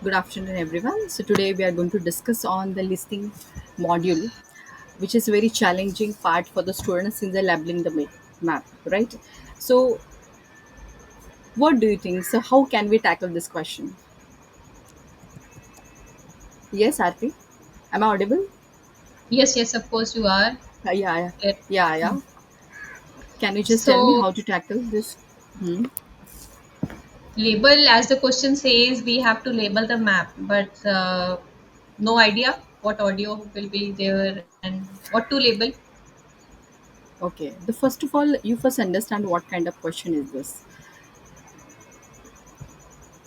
Good afternoon, everyone. So today we are going to discuss on the listing module, which is a very challenging part for the students in the labeling the map, right? So, what do you think? So, how can we tackle this question? Yes, Arti, am I audible? Yes, yes, of course you are. Yeah, yeah, It, yeah, yeah. Can you just tell me so, how to tackle this? Hmm. label, as the question says, we have to label the map, but no idea what audio will be there and what to label. Okay. The first of all, you first understand what kind of question is this.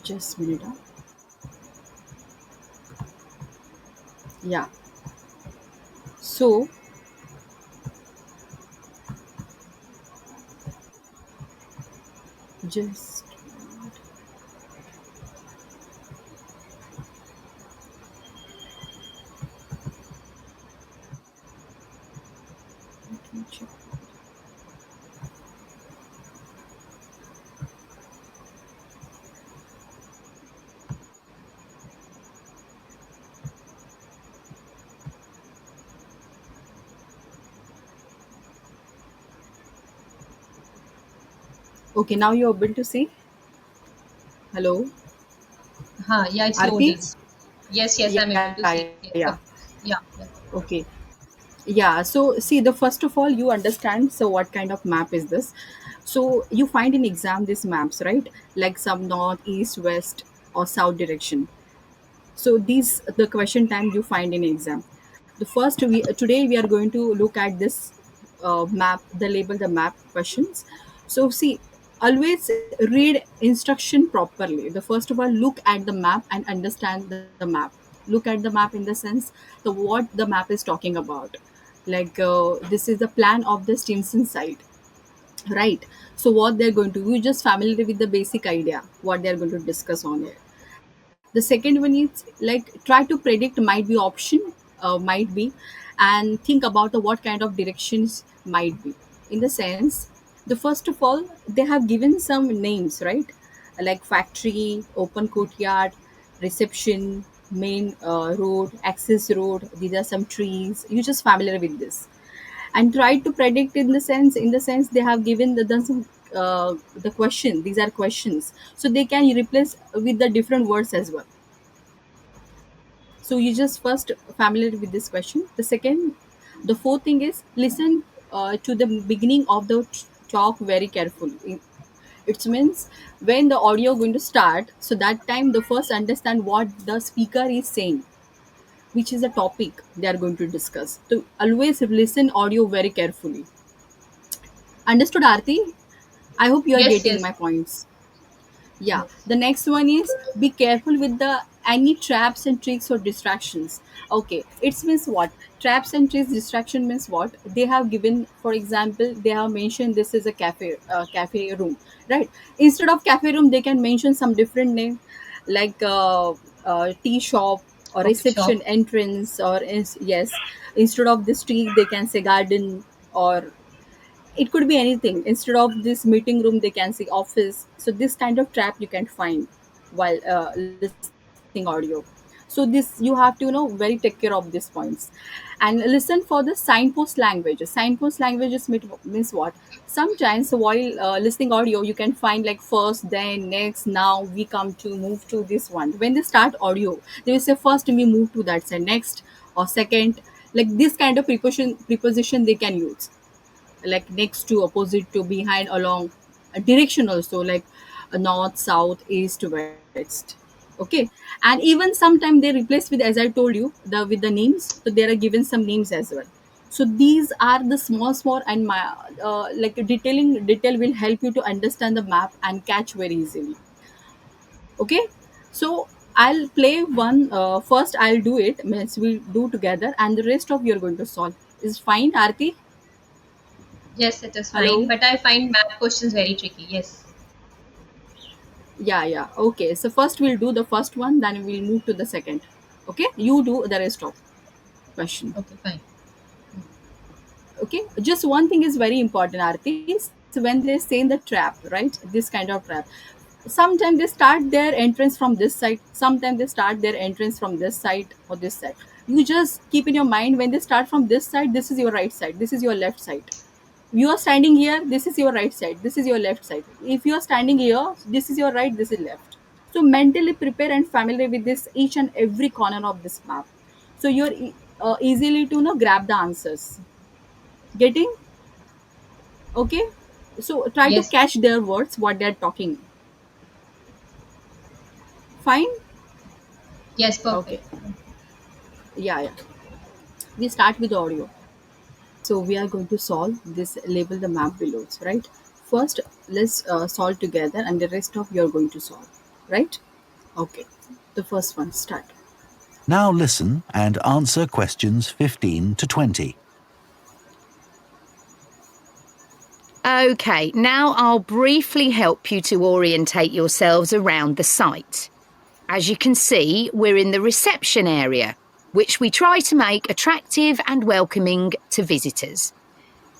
Just a minute. Huh? Yeah. So, just let me check. Okay, now you're able to see. Hello, Yeah, it's Arti. loading. Yes, yes, I'm able to Yeah, see. yeah. Yeah, yeah. Okay. Yeah. So see, the first of all, you understand. So what kind of map is this? So you find in exam these maps, right? Like some north, east, west, or south direction. So these the question time you find in exam. The first we today we are going to look at this map, the label the map questions. So see, always read instruction properly. The first of all, look at the map and understand the map. Look at the map in the sense the what the map is talking about. Like this is the plan of the Stimson site, right? So what they're going to, you just familiar with the basic idea what they're going to discuss on it. The second one is like try to predict might be option, might be, and think about the what kind of directions might be. In the sense, the first of all, they have given some names, right? Like factory, open courtyard, reception, main road, access road. These are some trees. You just familiar with this and try to predict in the sense they have given the question. These are questions, so they can replace with the different words as well. So you just first familiar with this question. The fourth thing is listen to the beginning of the talk very carefully. It means when the audio going to start, so that time the first understand what the speaker is saying, which is the topic they are going to discuss. So always listen audio very carefully. Understood, Arti? I hope you are Yes, getting yes, my points. Yeah. yes. The next one is be careful with the any traps and tricks or distractions. Okay. It means what? Traps and tricks distraction means what? They have given, for example, they have mentioned this is a cafe room, right? Instead of cafe room, they can mention some different name, like tea shop or Coffee shop. reception entrance, or yes, instead of this tree, they can say garden, or it could be anything. Instead of this meeting room, they can say office. So this kind of trap you can find while listening audio. So this you have to very take care of these points. And listen for the signpost language. Signpost languages means what? Sometimes while listening audio, you can find like first, then, next, now we come to move to this one. When they start audio, they will say first we move to that side, next or second. Like this kind of preposition they can use, like next to, opposite to, behind, along, a direction also, like north, south, east, west. Okay. And even sometimes they replace with, as I told you, the with the names, so there are given some names as well. So these are the small and my like detail will help you to understand the map and catch very easily. Okay. So I'll play one first. I'll do it means we'll do together, and the rest of you're going to solve. Is fine, Arti? Yes, it is fine. Hello. But I find math questions very tricky. Yes. Yeah, yeah. Okay. So first we'll do the first one, then we'll move to the second. Okay. You do the rest of question. Okay, fine. Okay. Just one thing is very important, Arti. So when they say in the trap, right? This kind of trap. sometimes they start their entrance from this side, sometimes they start their entrance from this side or this side. You just keep in your mind, when they start from this side, this is your right side, this is your left side. You are standing here, this is your right side, this is your left side. If you are standing here, this is your right, this is left. So mentally prepare and familiar with this each and every corner of this map, so you're easily to grab the answers. Getting? Okay. So try to Yes. catch their words, what they're talking. Fine. Yes, Okay. perfect. Yeah, yeah. We start with audio. So we are going to solve this, label the map below, right? First, let's solve together, and the rest of you're going to solve, right? Okay. The first one, start. Now listen and answer questions 15 to 20. Okay, now I'll briefly help you to orientate yourselves around the site. As you can see, we're in the reception area, which we try to make attractive and welcoming to visitors.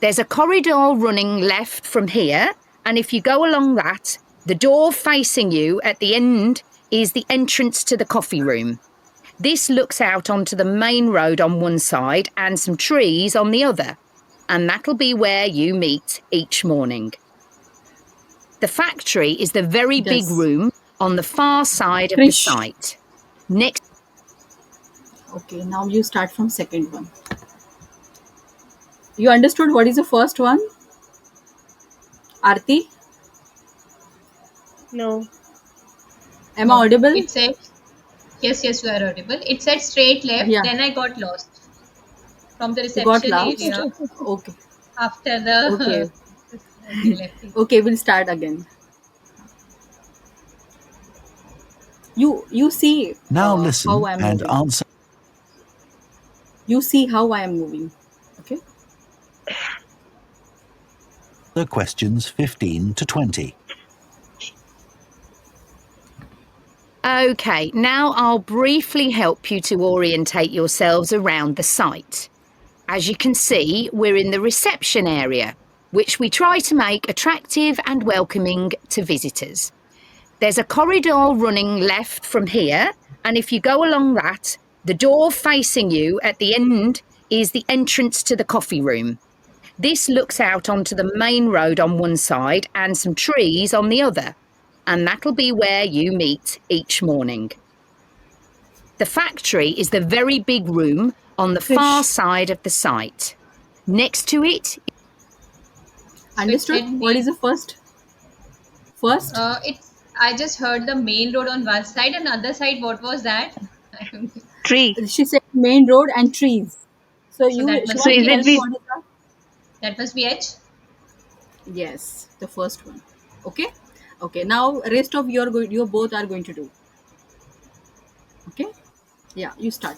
There's a corridor running left from here, and if you go along that, the door facing you at the end is the entrance to the coffee room. This looks out onto the main road on one side and some trees on the other, and that'll be where you meet each morning. The factory is the very big Yes. room on the far side of the Krish. site. Next, Okay, now you start from second one. You understood what is the first one? Arti? No. Am I No, audible? it said yes, yes, you are audible. It said straight left, Yeah. then I got lost from the You got reception lost? area Okay. after the Okay. okay, lefty. Okay, we'll start again. You see Now how listen I am and moving. answer You see how I am moving. Okay. the questions 15 to 20. okay, now I'll briefly help you to orientate yourselves around the site. As you can see, we're in the reception area, which we try to make attractive and welcoming to visitors. There's a corridor running left from here, and if you go along that, the door facing you at the end is the entrance to the coffee room. This looks out onto the main road on one side and some trees on the other, and that'll be where you meet each morning. The factory is the very big room on the far Krish, side of the site. Next to it, So it understood? said What is main. the first? First? It's I just heard the main road on one side and other side. What was that? Tree. She said main road and trees. So So that she must So want be to is tell it me H. with what is that? That must be H. Yes, the first one. Okay. Okay. Now rest of you both are going to do. Okay. Yeah. You start.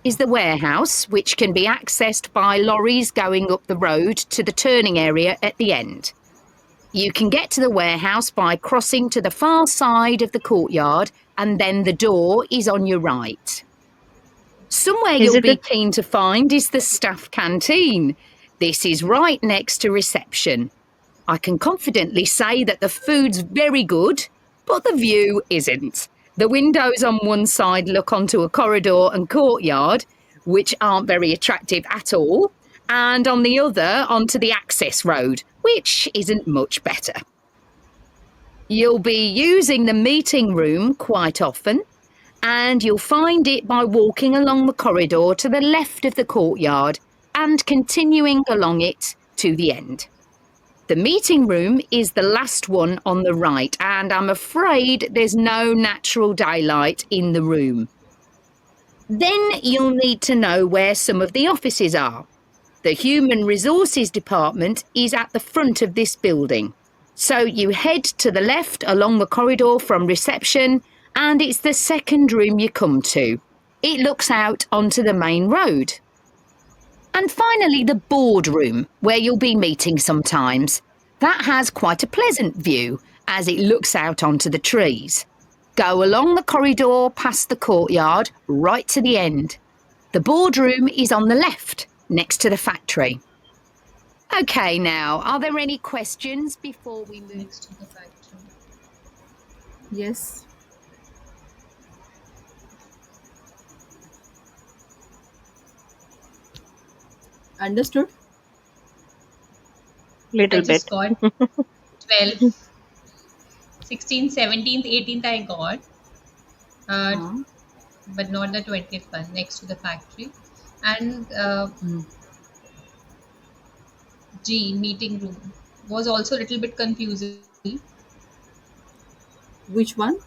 is the warehouse, which can be accessed by lorries going up the road to the turning area at the end. You can get to the warehouse by crossing to the far side of the courtyard, and then the door is on your right. Somewhere is you'll it a be keen to find is the staff canteen. This is right next to reception. I can confidently say that the food's very good, but the view isn't. The windows on one side look onto a corridor and courtyard, which aren't very attractive at all, and on the other onto the access road, which isn't much better. You'll be using the meeting room quite often, and you'll find it by walking along the corridor to the left of the courtyard and continuing along it to the end. The meeting room is the last one on the right, and I'm afraid there's no natural daylight in the room. Then you'll need to know where some of the offices are. The Human Resources Department is at the front of this building. So you head to the left along the corridor from reception, and it's the second room you come to. It looks out onto the main road. And finally, the boardroom, where you'll be meeting sometimes. That has quite a pleasant view as it looks out onto the trees. Go along the corridor past the courtyard right to the end. The boardroom is on the left, next to the factory. Okay, now, are there any questions before we move? Next to the factory. Yes. Understood? I Little bit. just got 12, 16th, 17th, 18th I got, uh, Huh? but not the 20th one next to the factory. And Hmm. G, meeting room, was also a little bit confusing. Which one?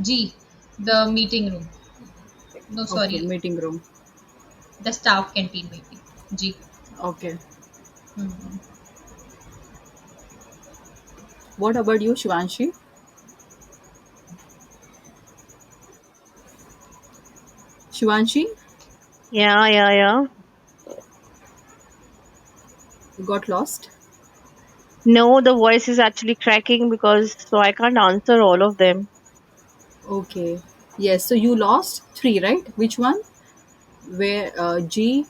G, the meeting room. No, Okay, sorry, meeting room. the staff canteen maybe. G. Okay. Hmm. What about you, Shivanshi? Shivanshi, Yeah, yeah, yeah. you got lost? No, the voice is actually cracking because so I can't answer all of them. Okay. Yes, so you lost three, right? Which one? Where G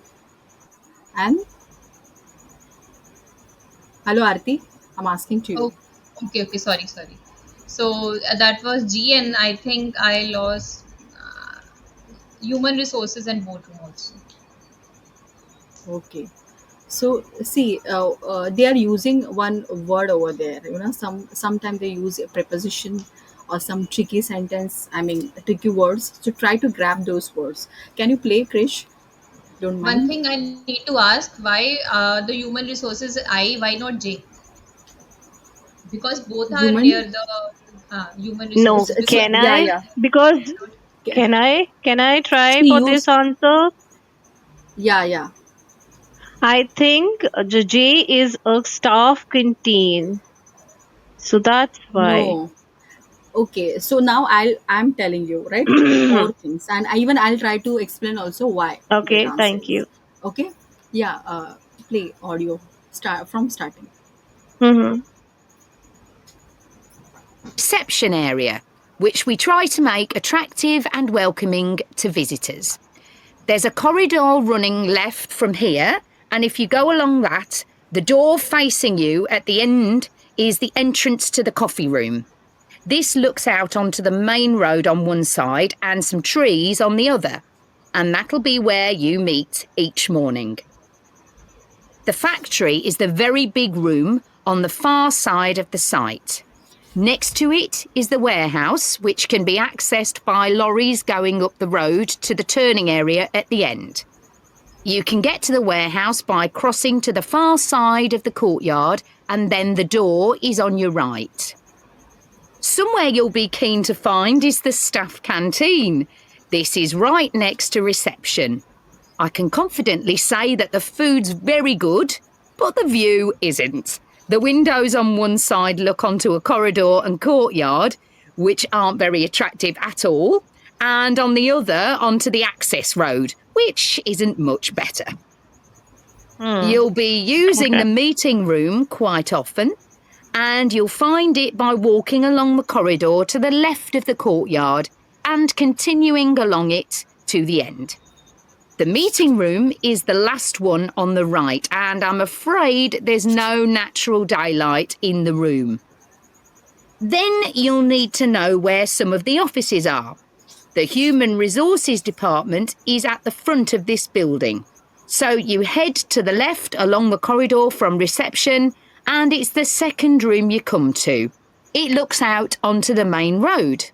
and hello Arti, I'm asking to you. Oh, okay, sorry. So that was G, and I think I lost human resources and boardroom also. Okay. So see, they are using one word over there. Sometimes they use a preposition or some tricky sentence. I mean, tricky words. So try to grab those words. Can you play, Krish? Don't One mind. thing I need to ask, why the human resources I, why not J? Because both are near Human. the human No, resources. Because can Yeah, I? yeah. Because Ca- can I try See, for use. this answer? Yeah, yeah. I think the J is a staff canteen. So that's why. No. Okay, so now I'm telling you, right, more things, and I'll try to explain also why that Okay, answer thank is you. okay. Yeah, play audio start from starting. Mm-hmm. Reception area, which we try to make attractive and welcoming to visitors. There's a corridor running left from here, and if you go along that, the door facing you at the end is the entrance to the coffee room. This looks out onto the main road on one side and some trees on the other, and that'll be where you meet each morning. The factory is the very big room on the far side of the site. Next to it is the warehouse, which can be accessed by lorries going up the road to the turning area at the end. You can get to the warehouse by crossing to the far side of the courtyard, and then the door is on your right. Somewhere you'll be keen to find is the staff canteen. This is right next to reception. I can confidently say that the food's very good, but the view isn't. The windows on one side look onto a corridor and courtyard, which aren't very attractive at all, and on the other onto the access road, which isn't much better. Hmm. You'll be using Okay. the meeting room quite often, and you'll find it by walking along the corridor to the left of the courtyard and continuing along it to the end. The meeting room is the last one on the right, and I'm afraid there's no natural daylight in the room. Then you'll need to know where some of the offices are. The Human Resources Department is at the front of this building. So you head to the left along the corridor from reception, and it's the second room you come to. It looks out onto the main road.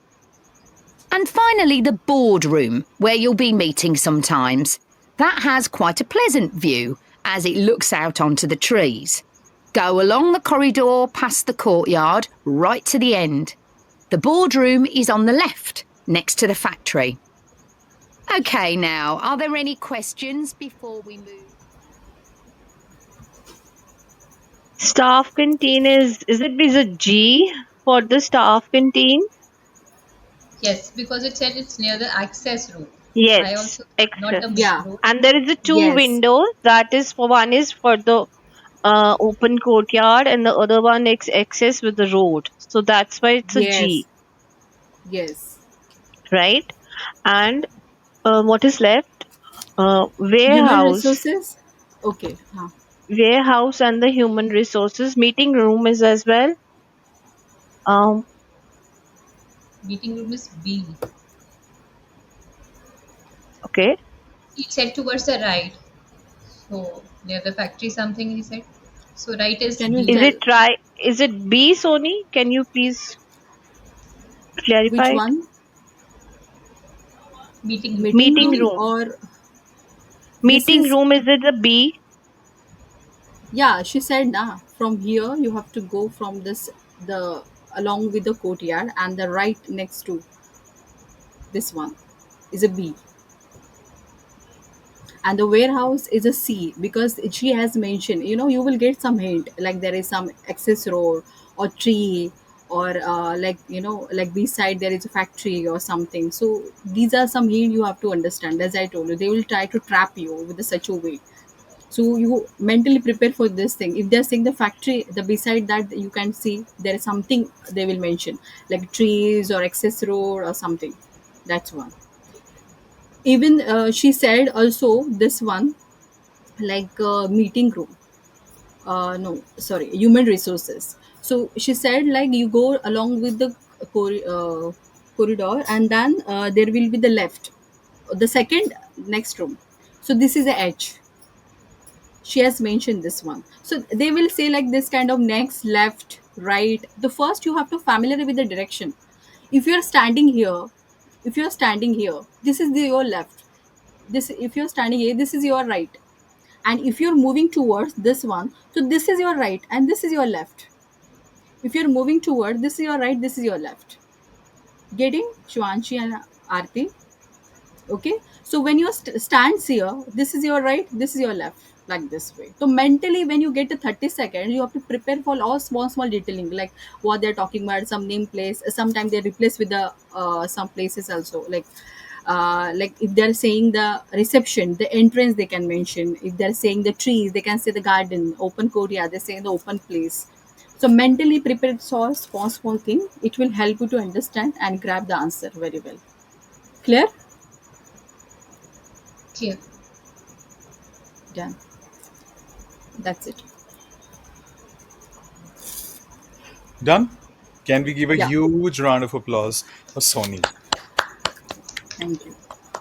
And finally, the boardroom, where you'll be meeting sometimes. That has quite a pleasant view as it looks out onto the trees. Go along the corridor past the courtyard right to the end. The boardroom is on the left, next to the factory. OK, now, are there any questions before we move? Staff canteen is a G for the staff canteen? yes, because it said it's near the access road. I Yes, also thought not access. the main Yeah. road. And there is a two Yes. windows. That is for one is for the open courtyard, and the other one is access with the road. So that's why it's a G, Yes. Yes. right? And what is left? Human Warehouse, resources. Okay. Huh. warehouse, and the human resources meeting room is as well. Um, Meeting room is B. Okay. He said towards the right. So near the factory something he said. So right is Can you B. Is tell it try? Is it B, Sony? Can you please which clarify it? one? Meeting room. Meeting Meeting room room. or this Meeting is, room, is it a B? yeah, she said nah. From here you have to go from this, the along with the courtyard, and the right next to this one is a B, and the warehouse is a C, because she has mentioned, you will get some hint, like there is some access road or tree, or like beside there is a factory or something. So these are some hint you have to understand. As I told you, they will try to trap you with such a way. So you mentally prepare for this thing. If they're saying the factory, the beside that you can see there is something they will mention, like trees or access road or something. That's one. Even she said also this one, like meeting room, no, sorry, human resources. So she said like you go along with the corridor, and then there will be the left, the second next room. So this is a edge. She has mentioned this one. So they will say like this kind of next, left, right. The first you have to familiar with the direction. If you're standing here, if you're standing here, this is your left. This, if you're standing here, this is your right. And if you're moving towards this one, so this is your right and this is your left. If you're moving toward, this is your right, this is your left. Getting Shwanshi and Arti? Okay, so when you stands here, this is your right, this is your left, like this way. So mentally when you get to 30 seconds, you have to prepare for all small detailing, like what they're talking about, some name place. Sometimes they replace with the some places also, like if they're saying the reception, the entrance they can mention. If they're saying the trees, they can say the garden, open courtyard, they're saying the open place. So mentally prepared for small thing, it will help you to understand and grab the answer very well. Clear? Clear. Done. That's it. Done? Can we give a Yeah. huge round of applause for Sony? Thank you.